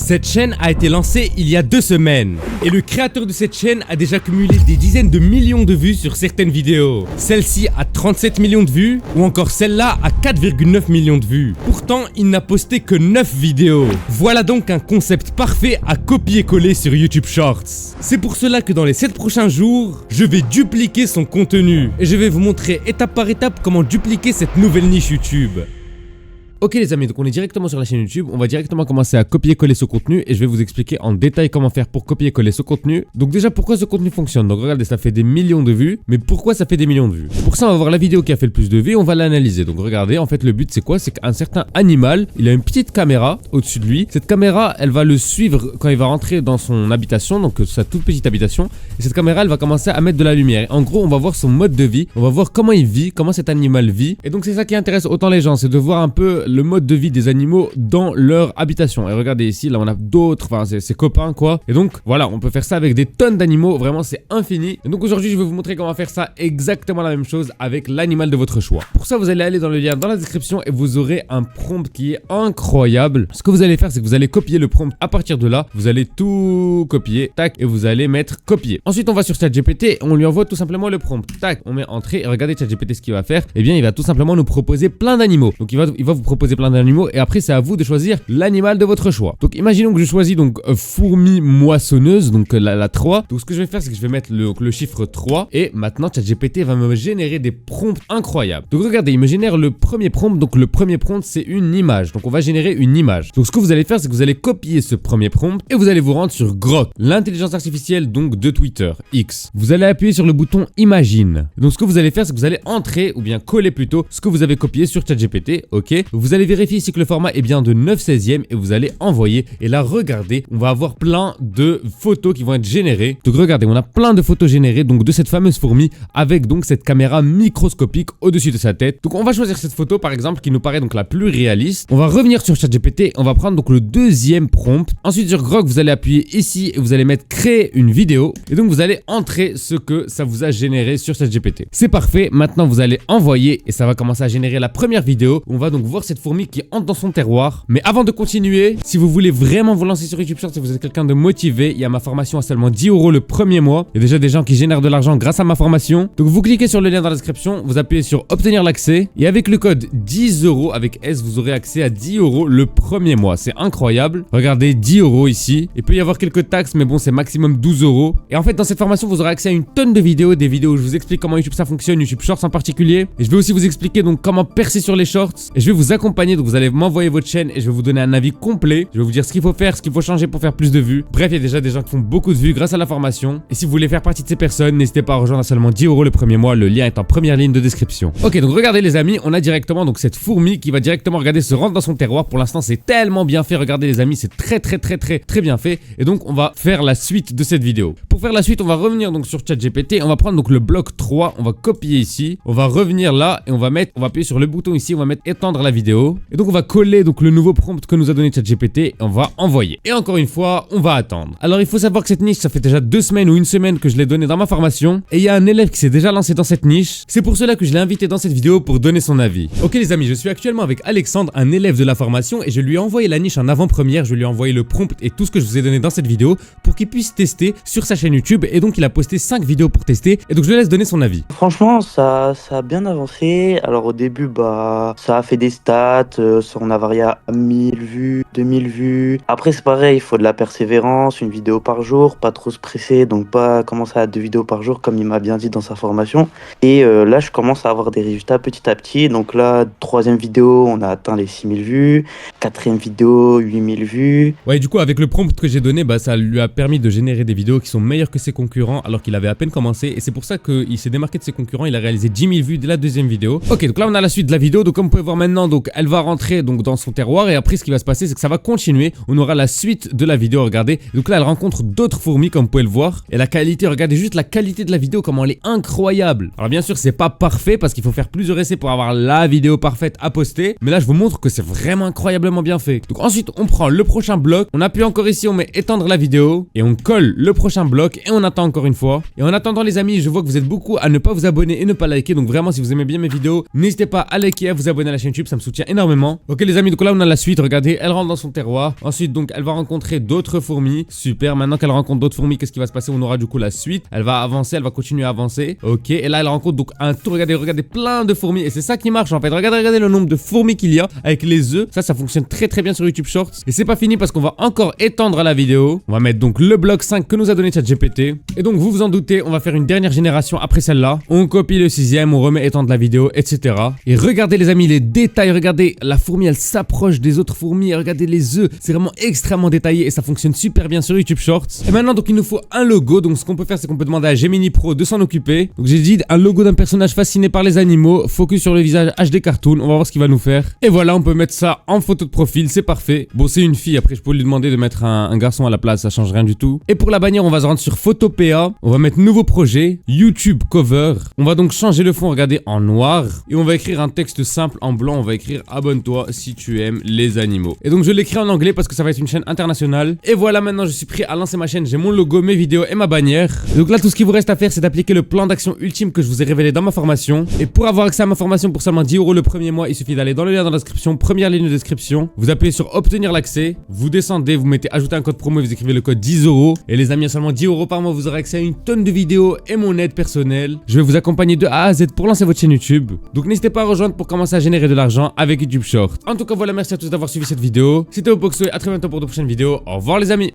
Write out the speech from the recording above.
Cette chaîne a été lancée il y a 2 semaines et le créateur de cette chaîne a déjà cumulé des dizaines de millions de vues sur certaines vidéos. Celle-ci a 37 millions de vues ou encore celle-là a 4,9 millions de vues. Pourtant, il n'a posté que 9 vidéos. Voilà donc un concept parfait à copier-coller sur YouTube Shorts. C'est pour cela que dans les 7 prochains jours, je vais dupliquer son contenu et je vais vous montrer étape par étape comment dupliquer cette nouvelle niche YouTube. Ok les amis, donc on est directement sur la chaîne YouTube, on va directement commencer à copier-coller ce contenu et je vais vous expliquer en détail comment faire pour copier-coller ce contenu. Donc déjà pourquoi ce contenu fonctionne, donc regardez ça fait des millions de vues, mais pourquoi ça fait des millions de vues? Pour ça on va voir la vidéo qui a fait le plus de vues, on va l'analyser. Donc regardez, en fait le but c'est quoi? C'est qu'un certain animal, il a une petite caméra au-dessus de lui, cette caméra elle va le suivre quand il va rentrer dans son habitation, donc sa toute petite habitation, et cette caméra elle va commencer à mettre de la lumière. En gros on va voir son mode de vie, on va voir comment il vit, comment cet animal vit, et donc c'est ça qui intéresse autant les gens, c'est de voir un peu le mode de vie des animaux dans leur habitation. Et regardez ici, là on a d'autres, enfin c'est ses copains quoi. Et donc voilà, on peut faire ça avec des tonnes d'animaux, vraiment c'est infini. Et donc aujourd'hui je vais vous montrer comment faire ça exactement la même chose avec l'animal de votre choix. Pour ça vous allez aller dans le lien dans la description et vous aurez un prompt qui est incroyable. Ce que vous allez faire c'est que vous allez copier le prompt. À partir de là, vous allez tout copier, tac, et vous allez mettre copier. Ensuite on va sur ChatGPT et on lui envoie tout simplement le prompt, tac, on met entrée et regardez ChatGPT ce qu'il va faire. Eh bien il va tout simplement nous proposer plein d'animaux. Donc il va vous proposer plein d'animaux et après c'est à vous de choisir l'animal de votre choix. Donc imaginons que je choisis donc fourmi moissonneuse, donc la 3. Donc ce que je vais faire c'est que je vais mettre le chiffre 3 et maintenant ChatGPT va me générer des prompts incroyables. Donc regardez, il me génère le premier prompt, donc le premier prompt c'est une image. Donc on va générer une image. Donc ce que vous allez faire c'est que vous allez copier ce premier prompt et vous allez vous rendre sur Grok, l'intelligence artificielle donc de Twitter, X. Vous allez appuyer sur le bouton imagine. Donc ce que vous allez faire c'est que vous allez entrer ou bien coller plutôt ce que vous avez copié sur ChatGPT, ok. Vous allez vérifier ici que le format est bien de 9/16 et vous allez envoyer et là regardez, on va avoir plein de photos qui vont être générées. Donc regardez, on a plein de photos générées donc de cette fameuse fourmi avec donc cette caméra microscopique au-dessus de sa tête. Donc on va choisir cette photo par exemple qui nous paraît donc la plus réaliste. On va revenir sur ChatGPT, on va prendre donc le deuxième prompt. Ensuite sur Grok, vous allez appuyer ici et vous allez mettre créer une vidéo et donc vous allez entrer ce que ça vous a généré sur ChatGPT. C'est parfait, maintenant vous allez envoyer et ça va commencer à générer la première vidéo. On va donc voir cette fourmi qui entre dans son terroir. Mais avant de continuer, si vous voulez vraiment vous lancer sur YouTube Shorts, si vous êtes quelqu'un de motivé, il y a ma formation à seulement 10 € le premier mois. Il y a déjà des gens qui génèrent de l'argent grâce à ma formation. Donc vous cliquez sur le lien dans la description, vous appuyez sur obtenir l'accès et avec le code 10 € avec S, vous aurez accès à 10 € le premier mois. C'est incroyable. Regardez, 10 € ici. Il peut y avoir quelques taxes, mais bon, c'est maximum 12 €. Et en fait, dans cette formation, vous aurez accès à une tonne de vidéos, des vidéos où je vous explique comment YouTube ça fonctionne, YouTube Shorts en particulier. Et je vais aussi vous expliquer donc comment percer sur les shorts. Et je vais vous accompagner, donc vous allez m'envoyer votre chaîne et je vais vous donner un avis complet. Je vais vous dire ce qu'il faut faire, ce qu'il faut changer pour faire plus de vues. Bref, il y a déjà des gens qui font beaucoup de vues grâce à la formation. Et si vous voulez faire partie de ces personnes, n'hésitez pas à rejoindre à seulement 10 € le premier mois. Le lien est en première ligne de description. Ok, donc regardez les amis, on a directement donc cette fourmi qui va directement regarder se rendre dans son terroir. Pour l'instant, c'est tellement bien fait. Regardez les amis, c'est très bien fait. Et donc, on va faire la suite de cette vidéo. Pour faire la suite, on va revenir donc sur ChatGPT. On va prendre donc le bloc 3. On va copier ici. On va revenir là et on va appuyer sur le bouton ici. On va mettre étendre la vidéo. Et donc, on va coller donc le nouveau prompt que nous a donné ChatGPT et on va envoyer. Et encore une fois, on va attendre. Alors il faut savoir que cette niche, ça fait déjà 2 semaines ou 1 semaine que je l'ai donnée dans ma formation et il y a un élève qui s'est déjà lancé dans cette niche. C'est pour cela que je l'ai invité dans cette vidéo pour donner son avis. Ok les amis, je suis actuellement avec Alexandre, un élève de la formation et je lui ai envoyé la niche en avant-première. Je lui ai envoyé le prompt et tout ce que je vous ai donné dans cette vidéo pour qu'il puisse tester sur sa chaîne YouTube et donc il a posté 5 vidéos pour tester et donc je le laisse donner son avis. Franchement, ça a bien avancé. Alors au début, ça a fait des stats, on a varié à 1000 vues, 2000 vues. Après c'est pareil, il faut de la persévérance, une vidéo par jour, pas trop se presser, donc pas commencer à 2 vidéos par jour comme il m'a bien dit dans sa formation. Et là je commence à avoir des résultats petit à petit. Donc là, 3e vidéo, on a atteint les 6000 vues, 4e vidéo, 8000 vues. Ouais, du coup avec le prompt que j'ai donné, ça lui a permis de générer des vidéos qui sont meilleures que ses concurrents alors qu'il avait à peine commencé et c'est pour ça qu'il s'est démarqué de ses concurrents. Il a réalisé 10 000 vues dès la 2e vidéo. Ok, donc là on a la suite de la vidéo. Donc comme vous pouvez voir maintenant, donc elle va rentrer donc dans son terroir et après ce qui va se passer c'est que ça va continuer. On aura la suite de la vidéo, regardez. Donc là elle rencontre d'autres fourmis comme vous pouvez le voir et la qualité, regardez juste la qualité de la vidéo, comment elle est incroyable. Alors bien sûr c'est pas parfait parce qu'il faut faire plusieurs essais pour avoir la vidéo parfaite à poster, mais là je vous montre que c'est vraiment incroyablement bien fait. Donc ensuite on prend le prochain bloc, on appuie encore ici, on met étendre la vidéo et on colle le prochain bloc et on attend encore une fois. Et en attendant les amis, je vois que vous êtes beaucoup à ne pas vous abonner et ne pas liker, donc vraiment si vous aimez bien mes vidéos, n'hésitez pas à liker, à vous abonner à la chaîne YouTube, ça me soutient soutient énormément. Ok les amis, donc là on a la suite, regardez, elle rentre dans son terroir. Ensuite donc elle va rencontrer d'autres fourmis. Super, maintenant qu'elle rencontre d'autres fourmis, qu'est-ce qui va se passer? On aura du coup la suite. Elle va avancer, elle va continuer à avancer. Ok, et là elle rencontre donc un tour, regardez plein de fourmis. Et c'est ça qui marche en fait. Regardez le nombre de fourmis qu'il y a avec les œufs. Ça fonctionne très bien sur YouTube Shorts. Et c'est pas fini parce qu'on va encore étendre la vidéo. On va mettre donc le bloc 5 que nous a donné ChatGPT. Et donc vous vous en doutez, on va faire une dernière génération après celle-là. On copie le 6ème, on remet étendre la vidéo, etc. Et regardez les amis les détails. Regardez, la fourmi elle s'approche des autres fourmis. Et regardez les œufs. C'est vraiment extrêmement détaillé et ça fonctionne super bien sur YouTube Shorts. Et maintenant donc il nous faut un logo. Donc ce qu'on peut faire, c'est qu'on peut demander à Gemini Pro de s'en occuper. Donc j'ai dit un logo d'un personnage fasciné par les animaux, focus sur le visage HD cartoon. On va voir ce qu'il va nous faire. Et voilà, on peut mettre ça en photo de profil, c'est parfait. Bon, c'est une fille, après je peux lui demander de mettre un garçon à la place, ça change rien du tout. Et pour la bannière, on va se rendre sur Photopea. On va mettre nouveau projet, YouTube cover. On va donc changer le fond, regardez, en noir. Et on va écrire un texte simple en blanc. On va écrire abonne-toi si tu aimes les animaux. Et donc je l'écris en anglais parce que ça va être une chaîne internationale. Et voilà, maintenant je suis prêt à lancer ma chaîne. J'ai mon logo, mes vidéos et ma bannière. Et donc là, tout ce qu'il vous reste à faire, c'est d'appliquer le plan d'action ultime que je vous ai révélé dans ma formation. Et pour avoir accès à ma formation pour seulement 10 € le premier mois, il suffit d'aller dans le lien dans la description, première ligne de description. Vous appuyez sur obtenir l'accès, vous descendez, vous mettez ajouter un code promo et vous écrivez le code 10 €. Et les amis, à seulement 10 € par mois, vous aurez accès à une tonne de vidéos et mon aide personnelle. Je vais vous accompagner de A à Z pour lancer votre chaîne YouTube. Donc n'hésitez pas à rejoindre pour commencer à générer de l'argent avec YouTube Short. En tout cas, voilà, merci à tous d'avoir suivi cette vidéo. C'était Opoxo et à très bientôt pour de prochaines vidéos. Au revoir les amis.